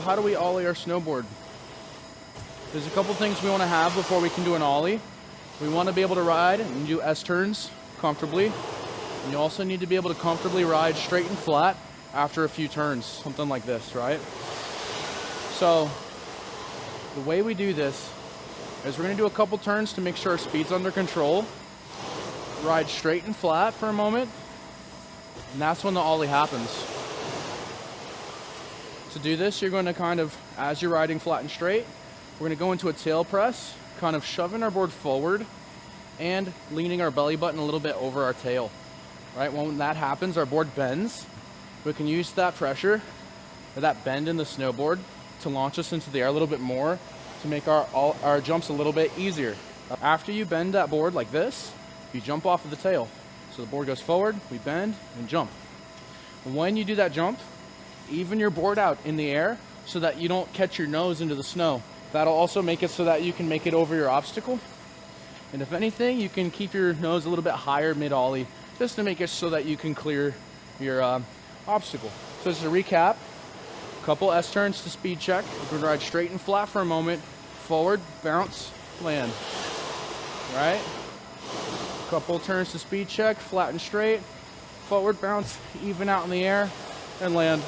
how do we ollie our snowboard? There's a couple things we want to have before we can do an ollie. We want to be able to ride and do S-turns comfortably. And you also need to be able to comfortably ride straight and flat after a few turns, something like this, right? So the way we do this is we're going to do a couple turns to make sure our speed's under control. Ride straight and flat for a moment, and that's when the ollie happens. To do this, you're going to kind of, as you're riding flat and straight, we're going to go into a tail press, kind of shoving our board forward and leaning our belly button a little bit over our tail. Right, when that happens, our board bends. We can use that pressure, or that bend in the snowboard, to launch us into the air a little bit more, to make our jumps a little bit easier. After you bend that board like this, you jump off of the tail. So the board goes forward, we bend and jump. When you do that jump, even your board out in the air so that you don't catch your nose into the snow. That'll also make it so that you can make it over your obstacle. And if anything, you can keep your nose a little bit higher mid-ollie, just to make it so that you can clear your obstacle. So just to recap, a couple S-turns to speed check. We're going to ride straight and flat for a moment, forward, bounce, land. Right? Couple turns to speed check, flat and straight, forward, bounce, even out in the air, and land.